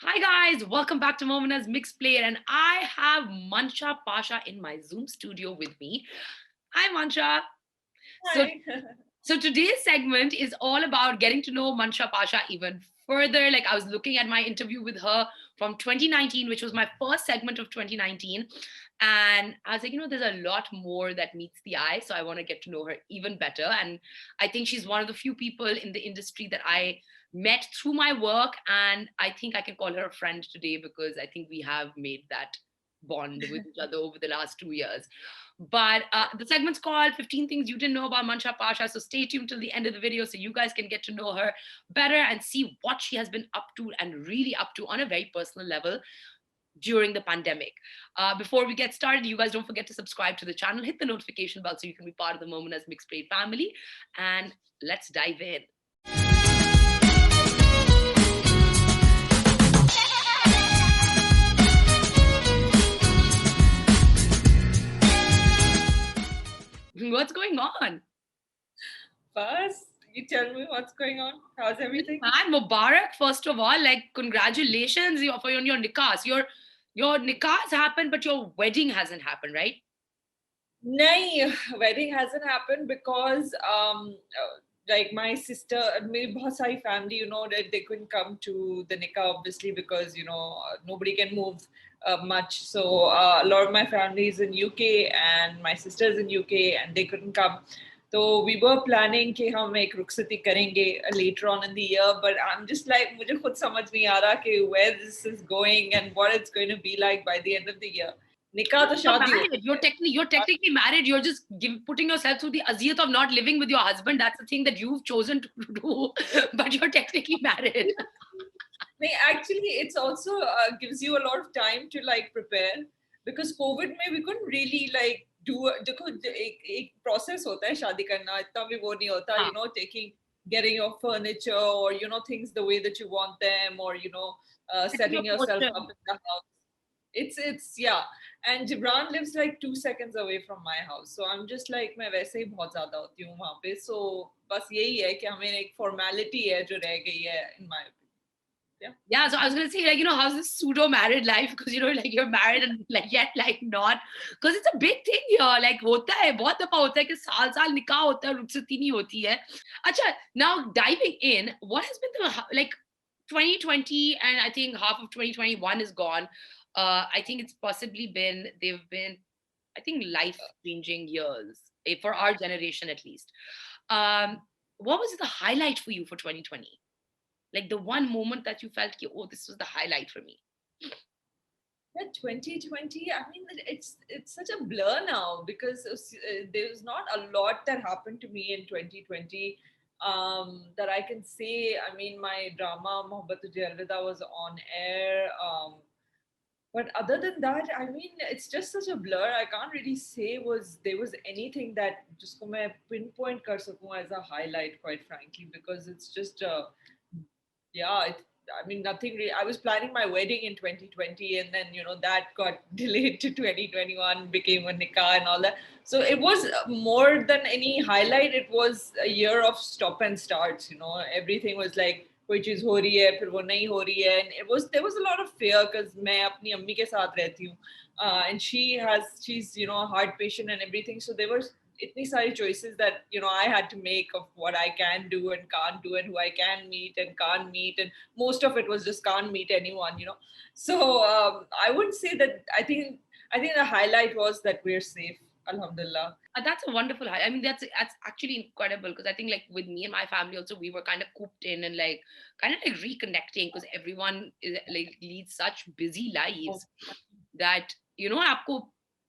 Hi guys, welcome back to Momina's Mixed Plate, and I have Mansha Pasha in my Zoom studio with me. Hi Mansha. So, Hi. so today's segment is all about getting to know Mansha Pasha even further. Like I was looking at my interview with her from 2019, which was my first segment of 2019, and I was like, there's a lot more that meets the eye, so I want to get to know her even better. And I think she's one of the few people in the industry that I met through my work, and I think I can call her a friend today because I think we have made that bond with each other over the last 2 years. But the segment's called 15 Things You Didn't Know About Mansha Pasha. So stay tuned till the end of the video so you guys can get to know her better and see what she has been up to and really up to on a very personal level during the pandemic. Before we get started, you guys don't forget to subscribe to the channel, hit the notification bell so you can be part of the Momina's Mixed Plate family. And let's dive in. What's going on? First, you tell me what's going on. How's everything? Man, Mubarak, first of all, like congratulations for your nikahs. Your nikahs happened, but your wedding hasn't happened, right? No, wedding hasn't happened because like my sister, my बहुत सारी family, that they couldn't come to the nikah obviously because nobody can move much. So a lot of my family is in UK and my sister is in UK and they couldn't come. So we were planning कि हम एक रुखसती करेंगे later on in the year, but I'm just like मुझे खुद समझ नहीं आ रहा कि where this is going and what it's going to be like by the end of the year. निकाह तो You're शादी हो married. You're technically married. You're just putting yourself through the aziyat of not living with your husband. That's the thing that you've chosen to do, but you're technically married. Actually, it's also gives you a lot of time to like prepare because COVID में we couldn't really like do देखो एक process होता है शादी करना इतना भी वो नहीं होता हाँ. taking getting your furniture or things the way that you want them or Setting setting up yourself posture. up in the house. It's yeah, and Gibran lives like 2 seconds away from my house, so I'm just like मैं वैसे ही बहुत ज़्यादा होती हूँ वहाँ पे, so बस यही है कि हमें एक formality है जो रह गई है in my opinion. Yeah. Yeah, so I was gonna say, like, how's this pseudo married life? Because like you're married and like yet like not, because it's a big thing here. Like होता है, बहुत दफा होता है कि साल साल निकाह होता है, रुखसती नहीं होती है. अच्छा, now diving in, what has been the like 2020 and I think half of 2021 is gone. I think it's possibly they've been, I think, life changing years for our generation at least. What was the highlight for you for 2020? Like the one moment that you felt, oh, this was the highlight for me. Yeah, 2020. I mean, it's such a blur now because there's not a lot that happened to me in 2020 that I can say. I mean, my drama Mohabbat Tujhe Alvida was on air. But other than that, I mean, it's just such a blur. I can't really say was there was anything that जिसको मैं pinpoint कर सकूं as a highlight, quite frankly, because it's just yeah, I mean, nothing really. I was planning my wedding in 2020, and then that got delayed to 2021, became a nikah and all that. So it was more than any highlight. It was a year of stop and starts. Everything was like कोई चीज हो रही है फिर वो नहीं हो रही है, and there was a lot of fear because मैं अपनी अम्मी के साथ रहती हूँ, and she's a heart patient and everything, so there was itni sari choices that I had to make of what I can do and can't do and who I can meet and can't meet, and most of it was just can't meet anyone. So I would say that I think the highlight was that we're safe, alhamdulillah. That's a wonderful high. I mean, that's actually incredible because I think like with me and my family also, we were kind of cooped in and like kind of like reconnecting because everyone is like leads such busy lives that आपको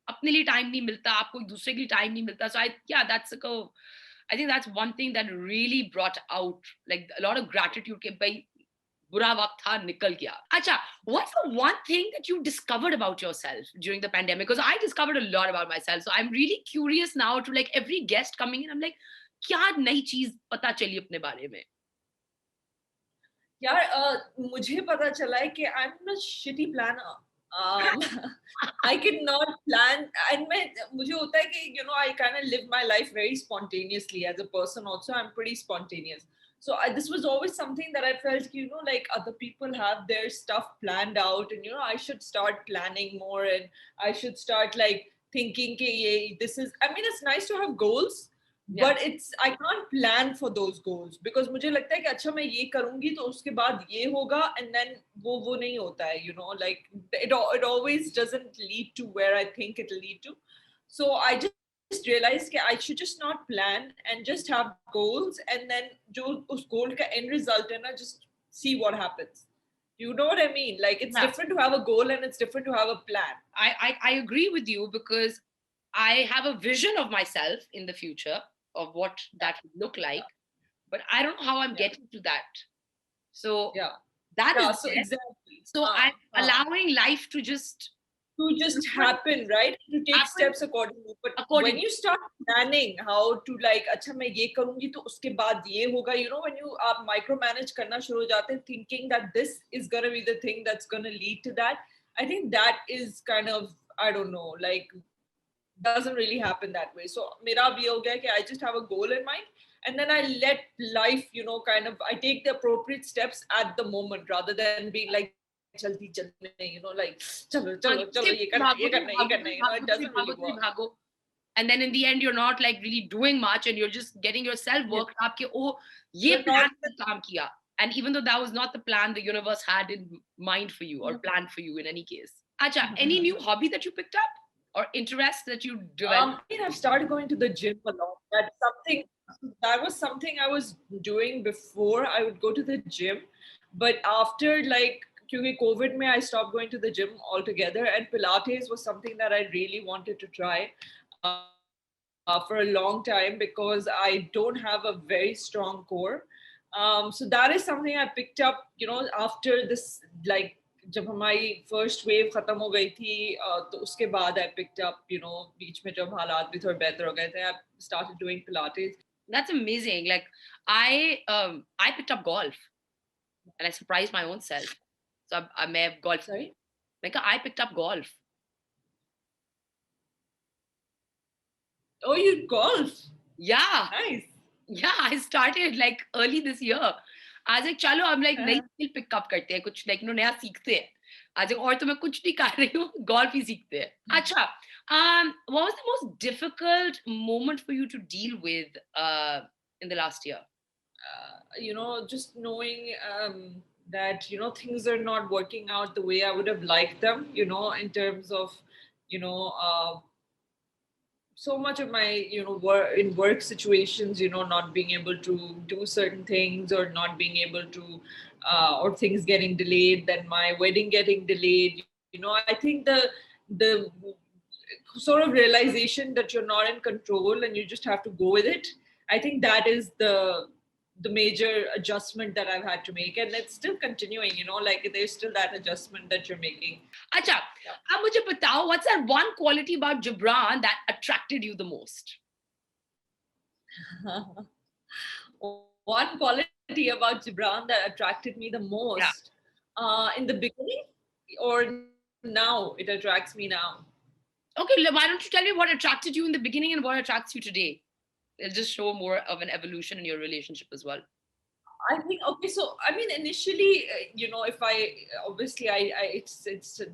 अपने लिए time नहीं मिलता, आपको एक दूसरे के लिए time नहीं मिलता. So I think that's one thing that really brought out like a lot of gratitude कि भाई बुरा वक्त था निकल गया. अच्छा, what's the one thing that you discovered about yourself during the pandemic? Because I discovered a lot about myself, so I'm really curious now to like every guest coming in, I'm like, क्या नई चीज पता चली अपने बारे में? यार मुझे पता चला है कि I am a shitty planner. I cannot plan, and मुझे होता है कि I kind of live my life very spontaneously as a person also. I'm pretty spontaneous, So this was always something that I felt, like other people have their stuff planned out, and I should start planning more, and I should start like thinking, okay, yeah, this is. I mean, it's nice to have goals, Yeah. but I can't plan for those goals because मुझे लगता है कि अच्छा मैं ये करूँगी तो उसके बाद ये होगा, and then वो नहीं होता है, like it always doesn't lead to where I think it'll lead to. So I just realized that I should just not plan and just have goals, and then जो उस goal का end result है ना, just see what happens. You know what I mean? Like it's different to have a goal and it's different to have a plan. I agree with you because I have a vision of myself in the future of what that would look like, but I don't know how I'm getting to that. So that is so exactly. So I'm allowing life to just happen, right? To take steps accordingly. But when you start planning how to like, अच्छा मैं ये करूँगी तो उसके बाद ये होगा, when you आप micromanage करना शुरू हो जाते हैं, thinking that this is gonna be the thing that's gonna lead to that, I think that is kind of, I don't know, like doesn't really happen that way. So मेरा भी हो गया कि I just have a goal in mind, and then I let life, kind of, I take the appropriate steps at the moment rather than being like jaldi jaldi, like chalo ye karna, it doesn't really work. And then in the end you're not like really doing much and you're just getting yourself worked up कि oh ये plan काम किया, and even though that was not the plan the universe had in mind for you or planned for you in any case. Acha, any new hobby that you picked up or interest that you developed? I mean, I've started going to the gym a lot. That was something I was doing before. I would go to the gym, but after like because COVID I stopped going to the gym altogether, and Pilates was something that I really wanted to try for a long time because I don't have a very strong core. So that is something I picked up, after this, like जब हमारी first wave खत्म हो गई थी तो उसके बाद I picked up, बीच में जब हालात भी थोड़े बेहतर हो गए थे, I started doing Pilates. That's amazing. Like I picked up golf and I surprised my own self. So I may have golf. Sorry? Like I picked up golf. Oh, you golf? Yeah. Nice. Yeah, I started like early this year. आज एक चलो हम like नई skill pickup करते हैं, कुछ like नया सीखते हैं आज एक, और तो मैं कुछ नहीं कर रही हूँ, गोल्फ ही सीखते हैं. अच्छा, what was the most difficult moment for you to deal with in the last year? Just knowing that things are not working out the way I would have liked them, in terms of so much of my work situations, not being able to do certain things or not being able to or things getting delayed, then my wedding getting delayed. I think the sort of realization that you're not in control and you just have to go with it, I think that is the major adjustment that I've had to make, and it's still continuing, like there's still that adjustment that you're making. Acha, ab mujhe batao, what's that one quality about Gibran that attracted you the most? One quality about Gibran that attracted me the most, in the beginning or now it attracts me now? Okay, why don't you tell me what attracted you in the beginning and what attracts you today? It'll just show more of an evolution in your relationship as well. I think, okay, so I mean, initially, if obviously it's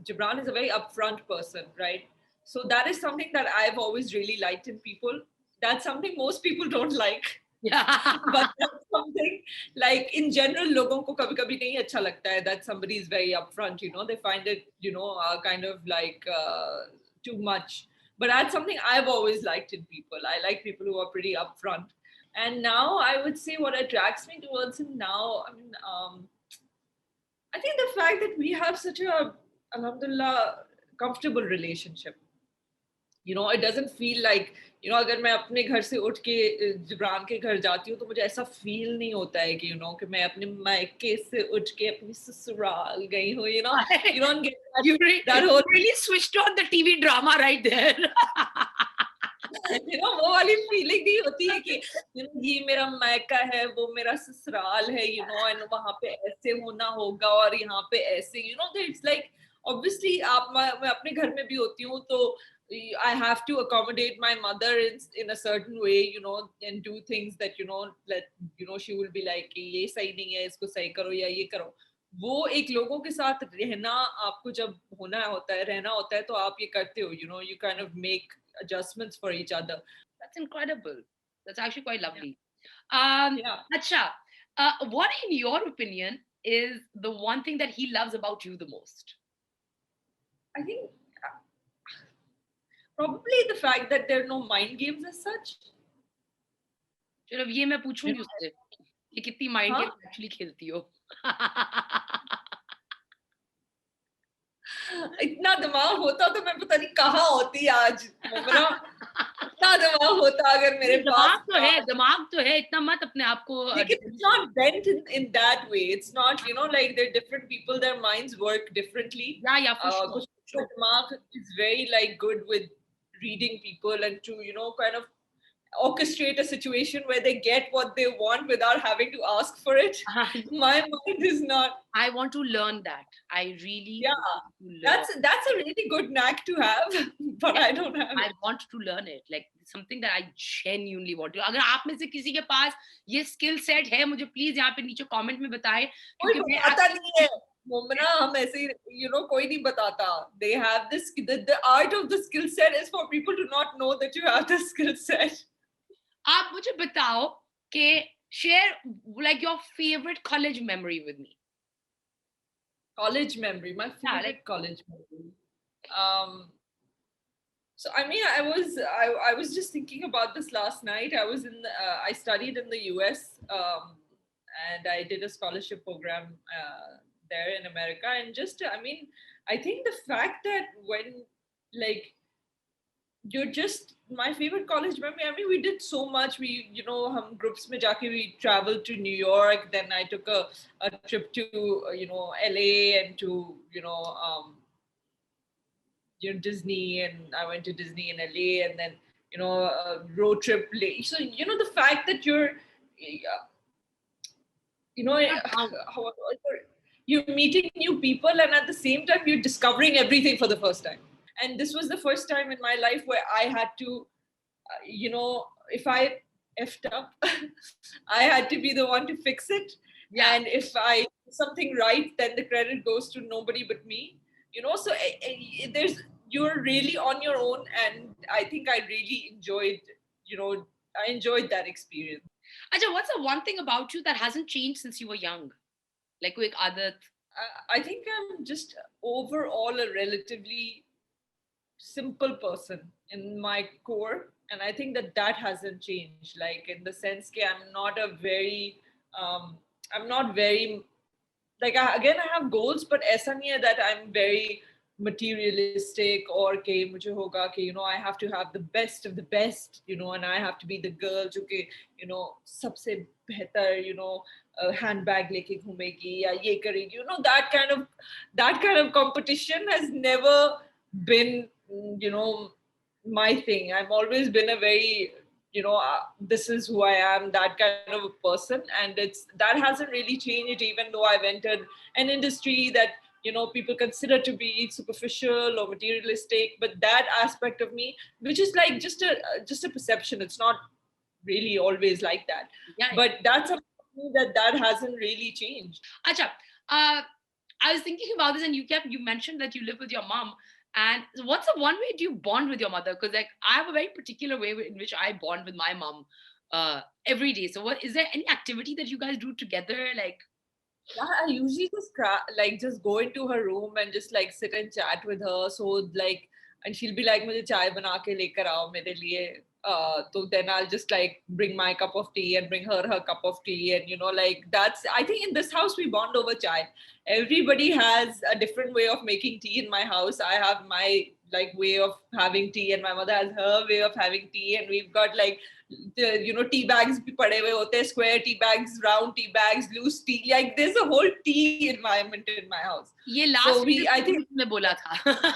Gibran is a very upfront person, right? So that is something that I've always really liked in people. That's something most people don't like. Yeah. But that's something like in general, लोगों को कभी-कभी नहीं अच्छा लगता है that somebody is very upfront. They find it, kind of like too much. But that's something I've always liked in people. I like people who are pretty upfront. And now I would say what attracts me towards him now, I mean, I think the fact that we have such a, alhamdulillah, comfortable relationship. It doesn't feel like, अगर मैं अपने घर से उठ के जिब्रान के घर जाती हूँ तो मुझे ऐसा फील नहीं होता है कि कि मैं अपने मायके से उठ के अपनी ससुराल गई हूँ. You don't get that. You really switched on the TV drama right there. वो वाली फीलिंग नहीं होती है कि ये मेरा मायका है, वो मेरा ससुराल है, and वहाँ पे ऐसे होना होगा और यहाँ पे ऐसे, it's like obviously मैं अपने घर में भी होती हूँ तो I have to accommodate my mother in a certain way, and do things that, she will be like कि ये सही नहीं है, इसको सही करो या ये करो. वो एक लोगों के साथ रहना, आपको जब होना होता है, रहना होता है, तो आप ये करते हो, you kind of make adjustments for each other. That's incredible. That's actually quite Yeah. lovely. Yeah. Acha, what in your opinion is the one thing that he loves about you the most? I think probably the fact that there are no mind games as such. चलो ये मैं You पूछूंगी know, उससे कि कितनी mind huh? Game actually खेलती हो. इतना दिमाग होता तो मैं पता नहीं कहाँ होती आज, मोमिना. इतना दिमाग होता अगर मेरे नहीं, पास दिमाग तो है, इतना मत अपने आप को लेकिन it's not bent in that way. It's not, like they're different people, their minds work differently. yeah, for sure. कुछ का दिमाग is very like good with reading people and to, kind of orchestrate a situation where they get what they want without having to ask for it. My mind is not. I want to learn that. I really Yeah, want to learn. that's a really good knack to have, but I don't have I it. want to learn it. Like something that I genuinely want to. अगर आप में से किसी के पास ये skill set है, मुझे please यहाँ पे नीचे comment में बताएं, कोई क्योंकि मैं बताता नहीं है मोमना, हम ऐसे कोई नहीं बताता. They have this, the art of the skill set is for people to not know that you have the skill set. आप मुझे बताओ कि share like your favorite college memory with me. College memory, my favorite college memory. So I mean, I was just thinking about this last night. I studied in the US, and I did a scholarship program there in America. And just, I mean, I think the fact that when, like, you're just my favorite college memory. I mean, we did so much. We, hum groups mein jaake we traveled to New York. Then I took a trip to, LA and to, Disney, and I went to Disney in LA, and then, a road trip. So, the fact that you're, how, you're meeting new people, and at the same time, you're discovering everything for the first time. And this was the first time in my life where I had to, if I effed up, I had to be the one to fix it. Yeah. And if I do something right, then the credit goes to nobody but me. So you're really on your own, and I think I really enjoyed, I enjoyed that experience. Acha, what's the one thing about you that hasn't changed since you were young? Like कोई आदत? I think I'm just overall a relatively simple person in my core, and I think that hasn't changed, like in the sense that I'm not very like again I have goals, but aisa nahi hai that I'm very materialistic or ke mujhe hoga ke I have to have the best of the best, and I have to be the girl jo ke sabse behtar handbag leke ghumegi ya ye karegi, that kind of competition has never been my thing. I've always been a very this is who I am, that kind of a person, and that hasn't really changed, even though I've entered an industry that people consider to be superficial or materialistic. But that aspect of me, which is like just a perception, it's not really always like that. Yeah. But that's something that hasn't really changed. Acha, I was thinking about this, and you mentioned that you live with your mom. And what's the one way do you bond with your mother? Because like I have a very particular way in which I bond with my mom every day. So what is there any activity that you guys do together? Like yeah, I usually just go into her room and just like sit and chat with her. So like, and she'll be like, "Mujhe chai bana ke lekar aao mere liye." So then I'll just like bring my cup of tea and bring her cup of tea, and like that's. I think in this house we bond over chai. Everybody has a different way of making tea in my house. I have my like way of having tea, and my mother has her way of having tea, and we've got like tea bags bhi pade hue hote hain, square tea bags, round tea bags, loose tea. Like there's a whole tea environment in my house. ये last I think मैं बोला था.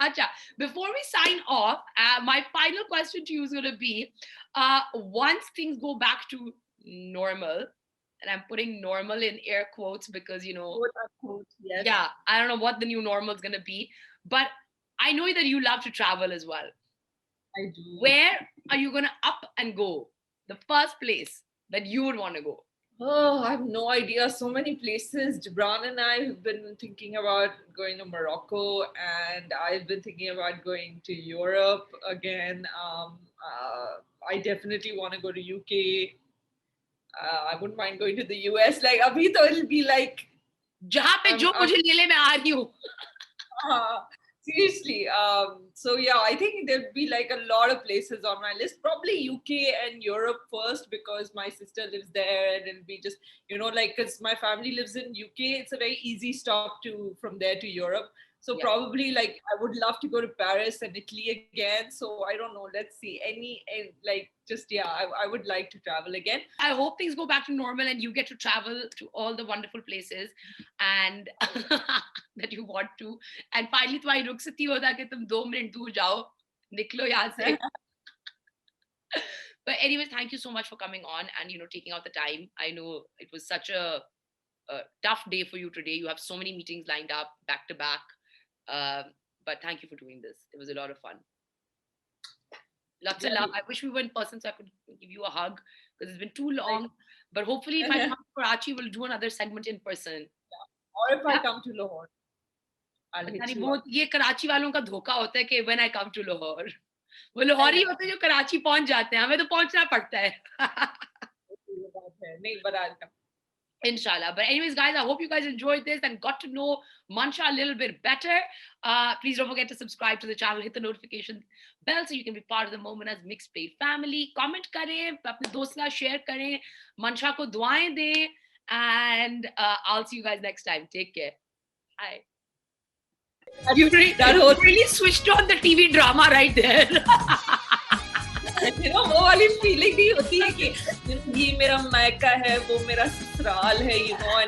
Acha, before we sign off, my final question to you is going to be, once things go back to normal, and I'm putting normal in air quotes because, Quote unquote, yes. Yeah, I don't know what the new normal is going to be, but I know that you love to travel as well. I do. Where are you going to up and go? The first place that you would want to go? Oh, I have no idea. So many places. Gibran and I have been thinking about going to Morocco, and I've been thinking about going to Europe again. I definitely want to go to UK. I wouldn't mind going to the US. Like, abhi to it'll be like. जहाँ पे जो मुझे ले ले मैं आ रही हूँ. Seriously. So yeah, I think there'd be like a lot of places on my list. Probably UK and Europe first, because my sister lives there, and it'll be just, like, because my family lives in UK, it's a very easy stop from there to Europe. So probably, like, I would love to go to Paris and Italy again. So I don't know. Let's see. I would like to travel again. I hope things go back to normal and you get to travel to all the wonderful places and that you want to. And finally, तुम्हारी रुखसती होता कि तुम 2 minute दूर जाओ, निकलो यहाँ से. But anyways, thank you so much for coming on and taking out the time. I know it was such a tough day for you today. You have so many meetings lined up back to back. But thank you for doing this. It was a lot of fun. Lots of love. I wish we were in person so I could give you a hug because it's been too long. But hopefully, if I come to Karachi, we'll do another segment in person. Yeah. Or if I come to Lahore, I'll hit you up. ये कराची वालों का धोखा होता है कि when I come to Lahore, वो लाहौरी होते हैं जो कराची पहुंच जाते हैं. हमें तो पहुंचना पड़ता है. नहीं, but I'll come. Inshallah. But anyways, guys, I hope you guys enjoyed this and got to know Mansha a little bit better. Please don't forget to subscribe to the channel, hit the notification bell so you can be part of the Momina's Mixed Plate family. Comment करें, अपने दोस्त के साथ share करें, Mansha को दुआएं दें, and I'll see you guys next time. Take care. Bye. You really switched on the TV drama right there. वो वाली फीलिंग नहीं होती है कि ये मेरा मायका है, वो मेरा ससुराल है,